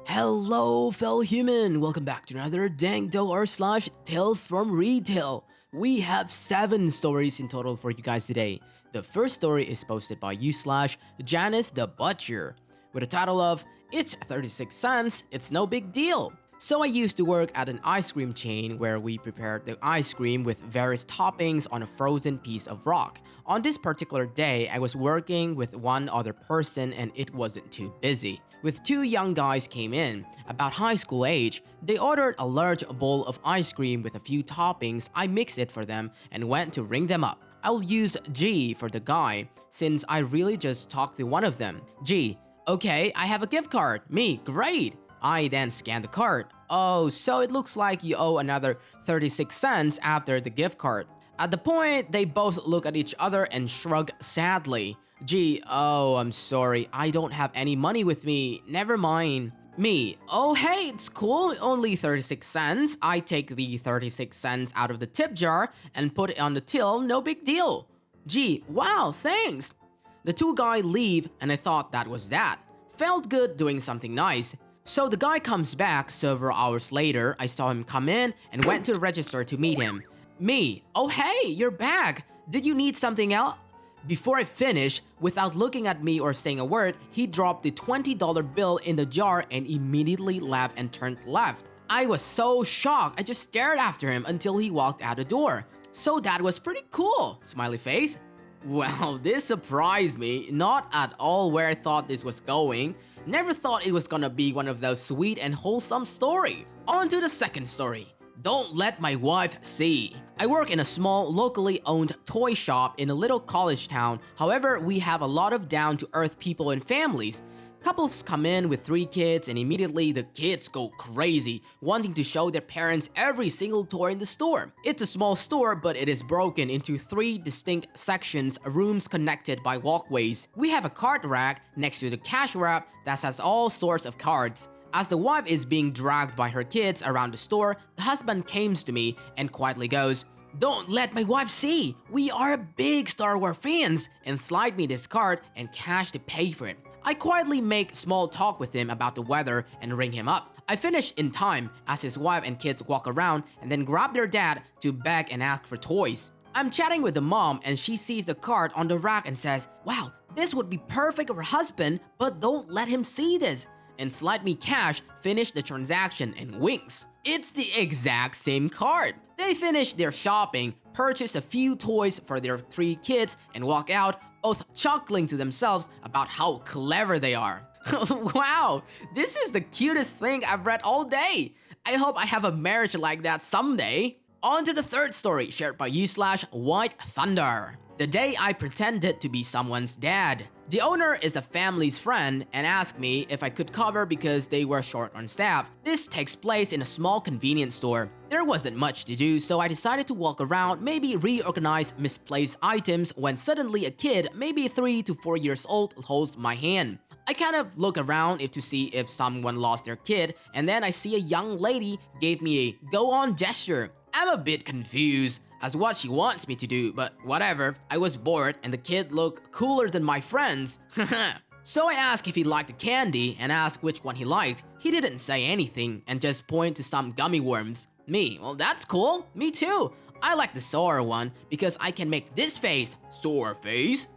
Hello, fellow human! Welcome back to another Dank Doggo rSlash Tales from Retail. We have 7 stories in total for you guys today. The first story is posted by /Janice the Butcher, with the title of "It's 36 cents, it's no big deal." So I used to work at an ice cream chain where we prepared the ice cream with various toppings on a frozen piece of rock. On this particular day, I was working with one other person and it wasn't too busy. With 2 young guys came in, about high school age. They ordered a large bowl of ice cream with a few toppings. I mixed it for them and went to ring them up. I'll use G for the guy, since I really just talked to one of them. G: "Okay, I have a gift card." Me: "Great." I then scanned the card. "Oh, so it looks like you owe another 36 cents after the gift card." At the point, they both look at each other and shrug sadly. G: "Oh, I'm sorry, I don't have any money with me, never mind." Me: "Oh hey, it's cool, only 36 cents. I take the 36 cents out of the tip jar and put it on the till, no big deal." G: "Wow, thanks." The 2 guys leave and I thought that was that. Felt good doing something nice. So the guy comes back several hours later. I saw him come in and went to the register to meet him. Me: "Oh hey, you're back. Did you need something else?" Before I finish, without looking at me or saying a word, he dropped the $20 bill in the jar and immediately laughed and turned left. I was so shocked, I just stared after him until he walked out the door. "So that was pretty cool, smiley face." Well, this surprised me, not at all where I thought this was going. Never thought it was gonna be one of those sweet and wholesome stories. On to the second story. Don't let my wife see. I work in a small, locally owned toy shop in a little college town. However, we have a lot of down-to-earth people and families. Couples come in with 3 kids and immediately the kids go crazy, wanting to show their parents every single toy in the store. It's a small store, but it is broken into 3 distinct sections, rooms connected by walkways. We have a card rack next to the cash wrap that has all sorts of cards. As the wife is being dragged by her kids around the store, the husband comes to me and quietly goes, "Don't let my wife see! We are big Star Wars fans!" and slide me this card and cash to pay for it. I quietly make small talk with him about the weather and ring him up. I finish in time as his wife and kids walk around and then grab their dad to beg and ask for toys. I'm chatting with the mom and she sees the card on the rack and says, "Wow, this would be perfect for her husband, but don't let him see this," and slide me cash, finish the transaction, and winks. It's the exact same card. They finish their shopping, purchase a few toys for their 3 kids, and walk out, both chuckling to themselves about how clever they are. Wow, this is the cutest thing I've read all day. I hope I have a marriage like that someday. On to the third story, shared by /White Thunder. The day I pretended to be someone's dad. The owner is the family's friend and asked me if I could cover because they were short on staff. This takes place in a small convenience store. There wasn't much to do, so I decided to walk around, maybe reorganize misplaced items, when suddenly a kid, maybe 3 to 4 years old, holds my hand. I kind of look around to see if someone lost their kid, and then I see a young lady gave me a go on gesture. I'm a bit confused as what she wants me to do, but whatever. I was bored and the kid looked cooler than my friends. So I asked if he liked the candy and asked which one he liked. He didn't say anything and just pointed to some gummy worms. Me: "Well, that's cool. Me too. I like the sour one because I can make this face, sour face."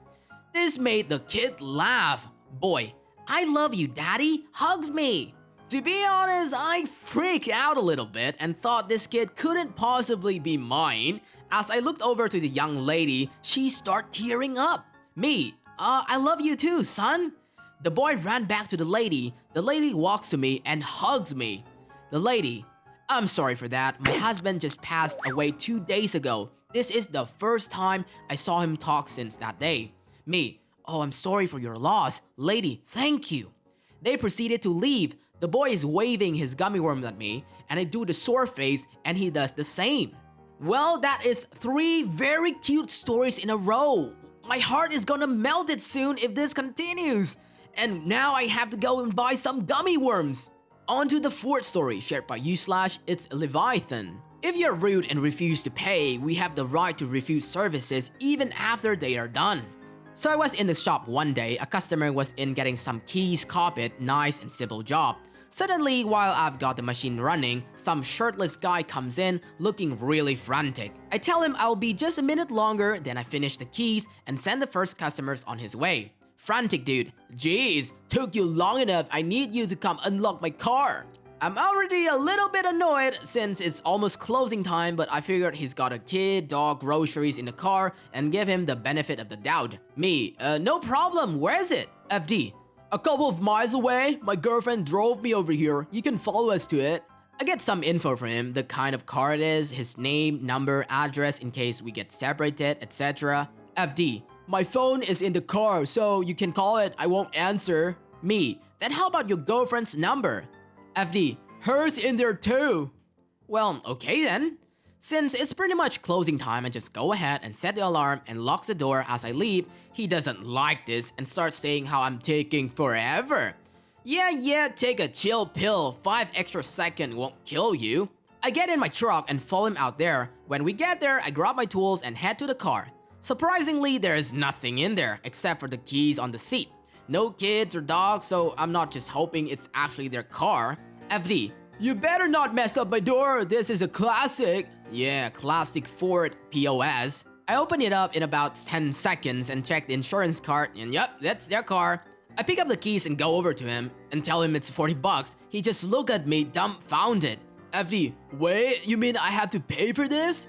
This made the kid laugh. Boy, "I love you, daddy," hugs me. To be honest, I freaked out a little bit and thought this kid couldn't possibly be mine. As I looked over to the young lady, she started tearing up. Me: "I love you too, son." The boy ran back to the lady. The lady walks to me and hugs me. The lady: "I'm sorry for that. My husband just passed away 2 days ago. This is the first time I saw him talk since that day." Me: "Oh, I'm sorry for your loss." Lady: "Thank you." They proceeded to leave. The boy is waving his gummy worms at me, and I do the sore face, and he does the same. Well, that is 3 very cute stories in a row. My heart is gonna melt it soon if this continues. And now I have to go and buy some gummy worms. On to the fourth story, shared by /It's Leviathan. If you're rude and refuse to pay, we have the right to refuse services even after they are done. So I was in the shop one day. A customer was in getting some keys copied, nice and simple job. Suddenly, while I've got the machine running, some shirtless guy comes in looking really frantic. I tell him I'll be just a minute longer, then I finish the keys and send the first customers on his way. Frantic dude, "Geez, took you long enough, I need you to come unlock my car." I'm already a little bit annoyed since it's almost closing time, but I figured he's got a kid, dog, groceries in the car and give him the benefit of the doubt. Me, "No problem, where is it?" FD, "A couple of miles away, my girlfriend drove me over here, you can follow us to it." I get some info from him, the kind of car it is, his name, number, address in case we get separated, etc. FD, "My phone is in the car, so you can call it, I won't answer." Me, "Then how about your girlfriend's number?" FD, "Hers in there too." Well, okay then. Since it's pretty much closing time, I just go ahead and set the alarm and locks the door as I leave. He doesn't like this and starts saying how I'm taking forever. Yeah, take a chill pill, 5 extra seconds won't kill you. I get in my truck and follow him out there. When we get there, I grab my tools and head to the car. Surprisingly, there is nothing in there except for the keys on the seat. No kids or dogs, so I'm not just hoping it's actually their car. FD, "You better not mess up my door, this is a classic." Yeah, classic Ford POS. I open it up in about 10 seconds and check the insurance card, and yep, that's their car. I pick up the keys and go over to him and tell him it's 40 bucks. He just looked at me dumbfounded. FD, "Wait, you mean I have to pay for this?"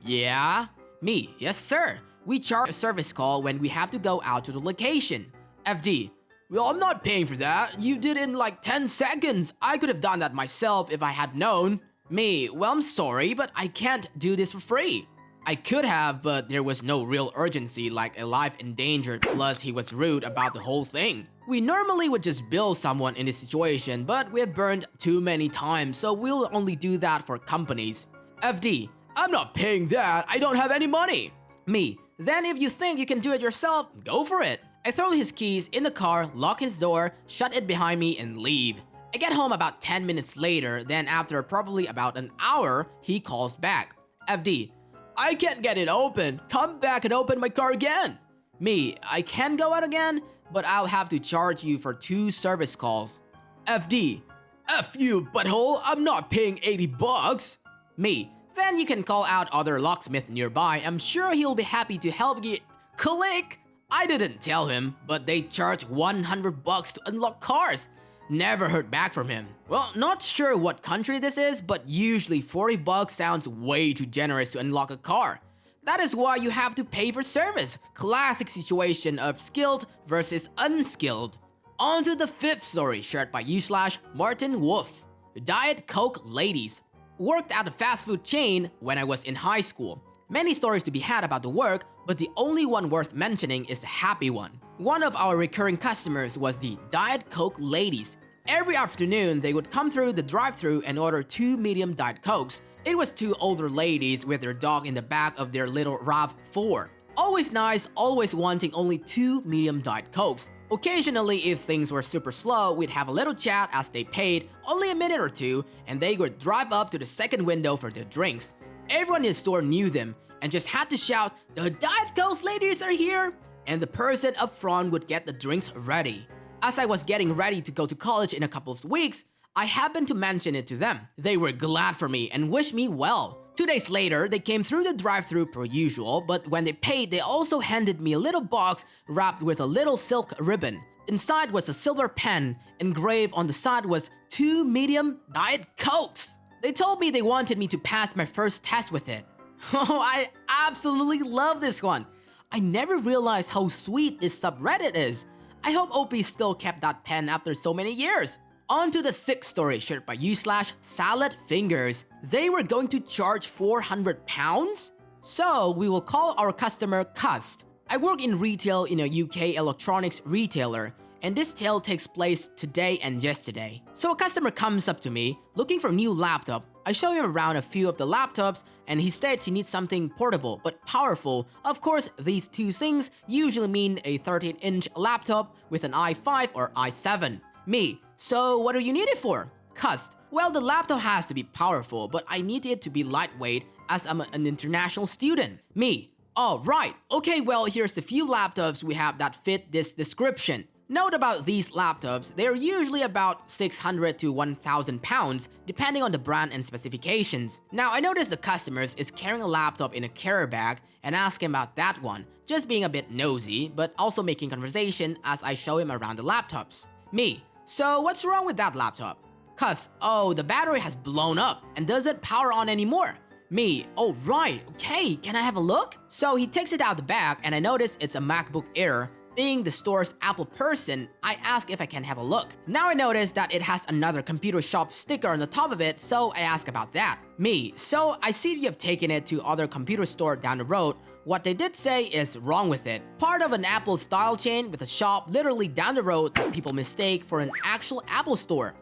Yeah. Me, "Yes sir. We charge a service call when we have to go out to the location." FD, "Well, I'm not paying for that. You did it in like 10 seconds. I could have done that myself if I had known." Me, "Well, I'm sorry, but I can't do this for free." I could have, but there was no real urgency, like a life endangered, plus he was rude about the whole thing. We normally would just bill someone in this situation, but we have burned too many times, so we'll only do that for companies. FD, "I'm not paying that. I don't have any money." Me, "Then if you think you can do it yourself, go for it." I throw his keys in the car, lock his door, shut it behind me, and leave. I get home about 10 minutes later, then after probably about an hour, he calls back. FD, "I can't get it open. Come back and open my car again." Me, "I can go out again, but I'll have to charge you for 2 service calls." FD, "F you, butthole. I'm not paying 80 bucks. Me, "Then you can call out other locksmith nearby. I'm sure he'll be happy to help you." Click! I didn't tell him, but they charge 100 bucks to unlock cars. Never heard back from him. Well, not sure what country this is, but usually 40 bucks sounds way too generous to unlock a car. That is why you have to pay for service. Classic situation of skilled versus unskilled. On to the 5th story, shared by /Martin Woof. Diet Coke ladies. Worked at a fast food chain when I was in high school. Many stories to be had about the work, but the only one worth mentioning is the happy one. One of our recurring customers was the Diet Coke ladies. Every afternoon, they would come through the drive-thru and order 2 medium Diet Cokes. It was 2 older ladies with their dog in the back of their little RAV4. Always nice, always wanting only 2 medium Diet Cokes. Occasionally, if things were super slow, we'd have a little chat as they paid only a minute or two, and they would drive up to the second window for their drinks. Everyone in the store knew them and just had to shout, "The Diet Coke ladies are here!" And the person up front would get the drinks ready. As I was getting ready to go to college in a couple of weeks, I happened to mention it to them. They were glad for me and wished me well. 2 days later, they came through the drive-thru per usual, but when they paid, they also handed me a little box wrapped with a little silk ribbon. Inside was a silver pen. Engraved on the side was 2 medium Diet Cokes. They told me they wanted me to pass my first test with it. Oh, I absolutely love this one. I never realized how sweet this subreddit is. I hope OP still kept that pen after so many years. On to the 6th story, shared by /Salad Fingers. They were going to charge 400 pounds? So we will call our customer Cust. I work in retail in a UK electronics retailer, and this tale takes place today and yesterday. So a customer comes up to me, looking for a new laptop. I show him around a few of the laptops, and he states he needs something portable but powerful. Of course, these two things usually mean a 13-inch laptop with an i5 or i7. Me, so what do you need it for? Cust, well, the laptop has to be powerful, but I need it to be lightweight as I'm an international student. Me, oh right, okay, well, here's a few laptops we have that fit this description. Note about these laptops, they are usually about 600 to 1,000 pounds depending on the brand and specifications. Now I noticed the customers is carrying a laptop in a carrier bag and ask him about that one, just being a bit nosy but also making conversation as I show him around the laptops. Me, so what's wrong with that laptop? Cuz, oh, the battery has blown up and doesn't power on anymore. Me, oh right, okay, can I have a look? So he takes it out the bag and I notice it's a MacBook Air. Being the store's Apple person, I ask if I can have a look. Now I notice that it has another computer shop sticker on the top of it, so I ask about that. Me, so I see you have taken it to other computer store down the road. What they did say is wrong with it. Part of an Apple style chain with a shop literally down the road that people mistake for an actual Apple store.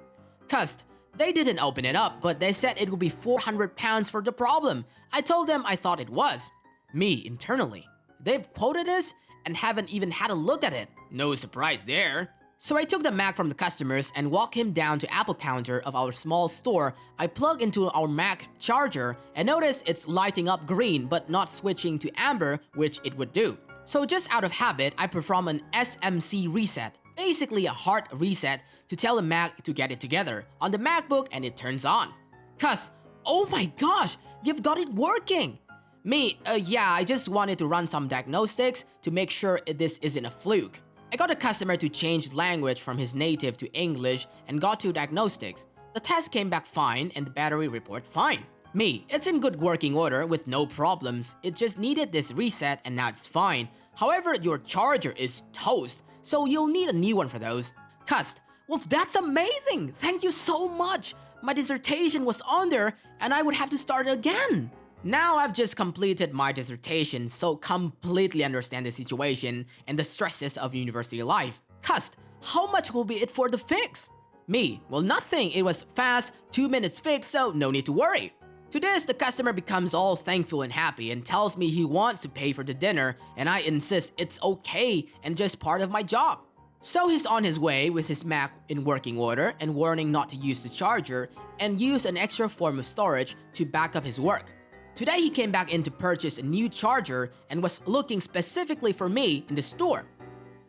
Cuz, they didn't open it up, but they said it would be 400 pounds for the problem. I told them I thought it was. Me, internally. They've quoted this and haven't even had a look at it. No surprise there. So I took the Mac from the customers and walked him down to Apple counter of our small store. I plug into our Mac charger and notice it's lighting up green but not switching to amber, which it would do. So just out of habit, I perform an SMC reset, basically a hard reset to tell the Mac to get it together on the MacBook and it turns on. Cuz, oh my gosh, you've got it working! Me, yeah, I just wanted to run some diagnostics to make sure this isn't a fluke. I got a customer to change language from his native to English and got to diagnostics. The test came back fine and the battery report fine. Me, it's in good working order with no problems. It just needed this reset and now it's fine. However, your charger is toast, so you'll need a new one for those. Cust, well that's amazing! Thank you so much! My dissertation was on there and I would have to start again. Now I've just completed my dissertation, so completely understand the situation and the stresses of university life. Cust, how much will be it for the fix? Me, well nothing, it was fast, 2 minutes fix, so no need to worry. To this, the customer becomes all thankful and happy and tells me he wants to pay for the dinner and I insist it's okay and just part of my job. So he's on his way with his Mac in working order and warning not to use the charger and use an extra form of storage to back up his work. Today he came back in to purchase a new charger and was looking specifically for me in the store.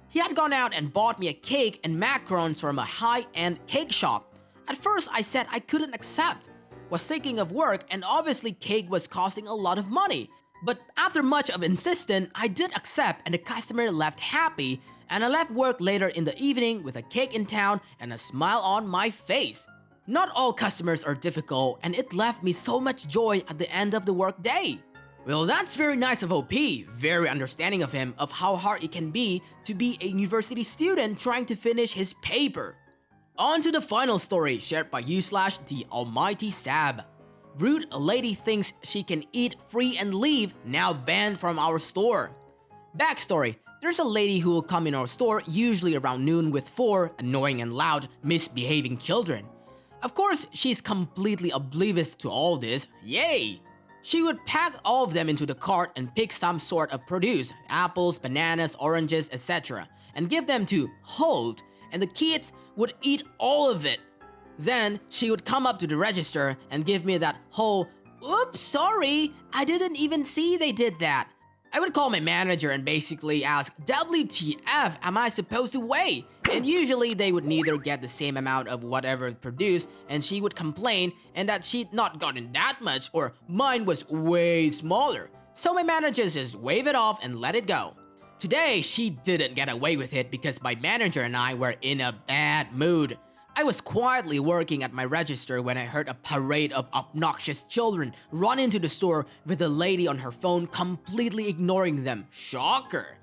He had gone out and bought me a cake and macarons from a high-end cake shop. At first I said I couldn't accept. Was thinking of work and obviously cake was costing a lot of money. But after much of insistence, I did accept and the customer left happy and I left work later in the evening with a cake in town and a smile on my face. Not all customers are difficult and it left me so much joy at the end of the work day. Well, that's very nice of OP, very understanding of him of how hard it can be to be a university student trying to finish his paper. On to the final story shared by /, the almighty Sab. Rude lady thinks she can eat free and leave, now banned from our store. Backstory, there's a lady who will come in our store usually around noon with 4 annoying and loud, misbehaving children. Of course, she's completely oblivious to all this, yay! She would pack all of them into the cart and pick some sort of produce, apples, bananas, oranges, etc. and give them to hold, and the kids would eat all of it. Then, she would come up to the register and give me that whole, "Oops, sorry, I didn't even see they did that." I would call my manager and basically ask, "WTF am I supposed to weigh?" And usually they would neither get the same amount of whatever produced and she would complain and that she'd not gotten that much or mine was way smaller. So my manager just wave it off and let it go. Today, she didn't get away with it because my manager and I were in a bad mood. I was quietly working at my register when I heard a parade of obnoxious children run into the store with a lady on her phone completely ignoring them. Shocker!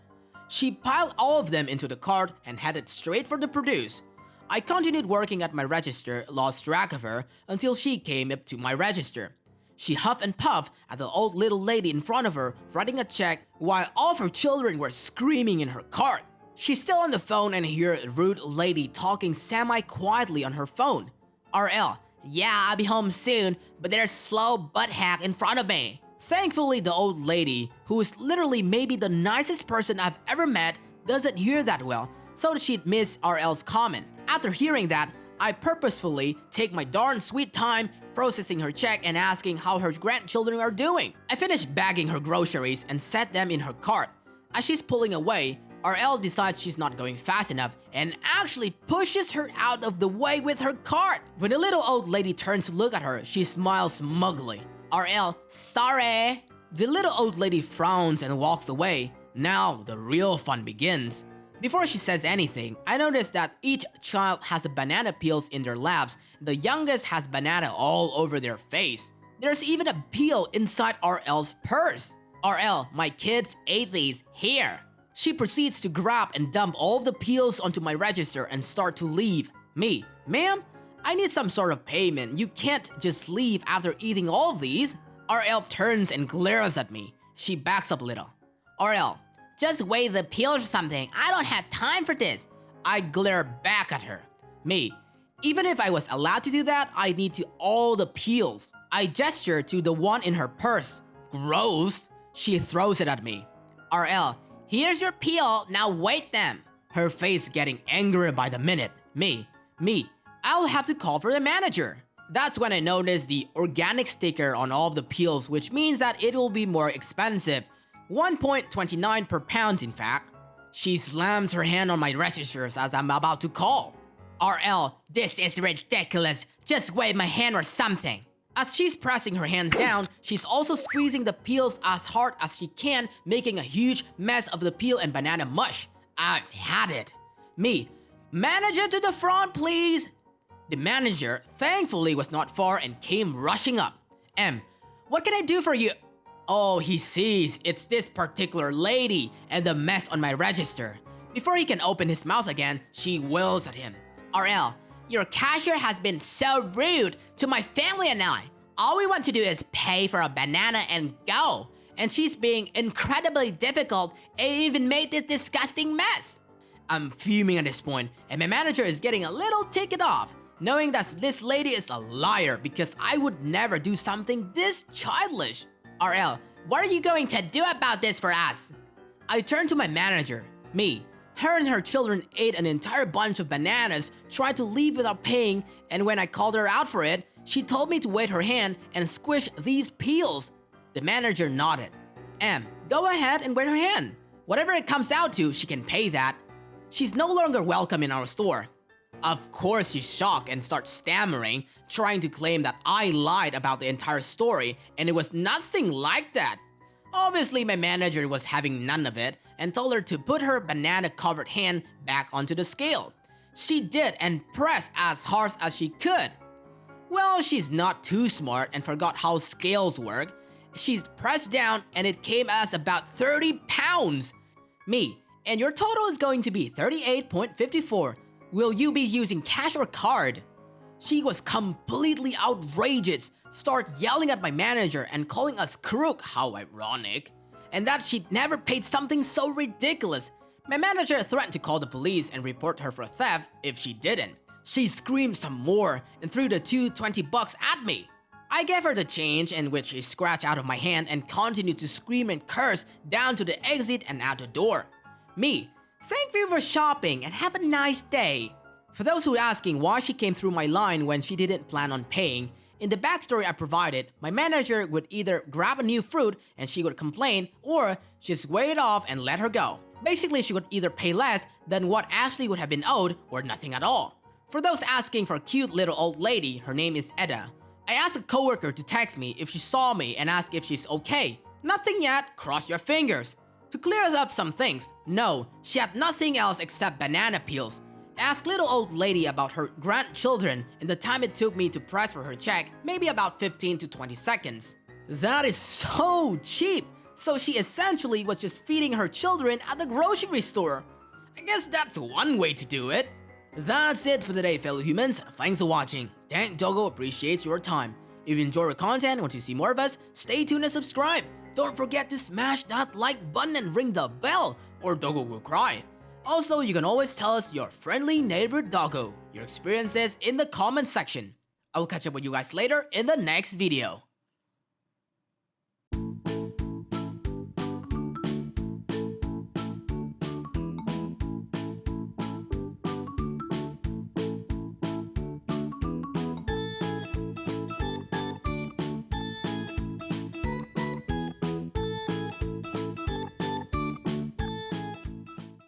She piled all of them into the cart and headed straight for the produce. I continued working at my register, lost track of her, until she came up to my register. She huffed and puffed at the old little lady in front of her, writing a check while all of her children were screaming in her cart. She's still on the phone and I hear a rude lady talking semi-quietly on her phone. RL, yeah, I'll be home soon, but there's slow butt hack in front of me. Thankfully, the old lady, who is literally maybe the nicest person I've ever met, doesn't hear that well, so she'd miss RL's comment. After hearing that, I purposefully take my darn sweet time processing her check and asking how her grandchildren are doing. I finished bagging her groceries and set them in her cart. As she's pulling away, RL decides she's not going fast enough and actually pushes her out of the way with her cart. When the little old lady turns to look at her, she smiles smugly. RL, sorry. The little old lady frowns and walks away. Now the real fun begins. Before she says anything, I notice that each child has a banana peels in their laps. The youngest has banana all over their face. There's even a peel inside RL's purse. RL, my kids ate these, here. She proceeds to grab and dump all of the peels onto my register and start to leave. Me, ma'am, I need some sort of payment. You can't just leave after eating all of these. RL turns and glares at me. She backs up a little. RL, just weigh the peels or something. I don't have time for this. I glare back at her. Me, even if I was allowed to do that, I need to all the peels. I gesture to the one in her purse. Gross. She throws it at me. RL, here's your peel, now weight them. Her face getting angrier by the minute. Me, I'll have to call for the manager. That's when I notice the organic sticker on all of the peels, which means that it will be more expensive. 1.29 per pound, in fact. She slams her hand on my registers as I'm about to call. RL, this is ridiculous. Just wave my hand or something. As she's pressing her hands down, she's also squeezing the peels as hard as she can, making a huge mess of the peel and banana mush. I've had it. Me, manager to the front, please. The manager, thankfully, was not far and came rushing up. What can I do for you? Oh, he sees it's this particular lady and the mess on my register. Before he can open his mouth again, she wails at him. RL, your cashier has been so rude to my family and I. All we want to do is pay for a banana and go. And she's being incredibly difficult and even made this disgusting mess. I'm fuming at this point, and my manager is getting a little ticked off, knowing that this lady is a liar because I would never do something this childish. RL, what are you going to do about this for us? I turn to my manager. Me, her and her children ate an entire bunch of bananas, tried to leave without paying, and when I called her out for it, she told me to wait her hand and squish these peels. The manager nodded. Go ahead and wait her hand. Whatever it comes out to, she can pay that. She's no longer welcome in our store. Of course, she's shocked and starts stammering, trying to claim that I lied about the entire story and it was nothing like that. Obviously, my manager was having none of it and told her to put her banana-covered hand back onto the scale. She did and pressed as hard as she could. Well, she's not too smart and forgot how scales work. She's pressed down and it came as about 30 pounds. Me, and your total is going to be 38.54. Will you be using cash or card? She was completely outrageous, start yelling at my manager and calling us crook, how ironic, and that she'd never paid something so ridiculous. My manager threatened to call the police and report her for theft if she didn't. She screamed some more and threw the two $20 at me. I gave her the change, in which she scratched out of my hand and continued to scream and curse down to the exit and out the door. Me, thank you for shopping and have a nice day. For those who are asking why she came through my line when she didn't plan on paying, in the backstory I provided, my manager would either grab a new fruit and she would complain, or just wave it off and let her go. Basically, she would either pay less than what actually would have been owed or nothing at all. For those asking for a cute little old lady, her name is Edda. I asked a coworker to text me if she saw me and ask if she's okay. Nothing yet, cross your fingers. To clear up some things, no, she had nothing else except banana peels. Ask little old lady about her grandchildren and the time it took me to press for her check, maybe about 15 to 20 seconds. That is so cheap, so she essentially was just feeding her children at the grocery store. I guess that's one way to do it. That's it for today, fellow humans. Thanks for watching. Dank Doggo appreciates your time. If you enjoy our content and want to see more of us, stay tuned and subscribe. Don't forget to smash that like button and ring the bell, or Doggo will cry. Also, you can always tell us your friendly neighbor Doggo, your experiences in the comment section. I will catch up with you guys later in the next video.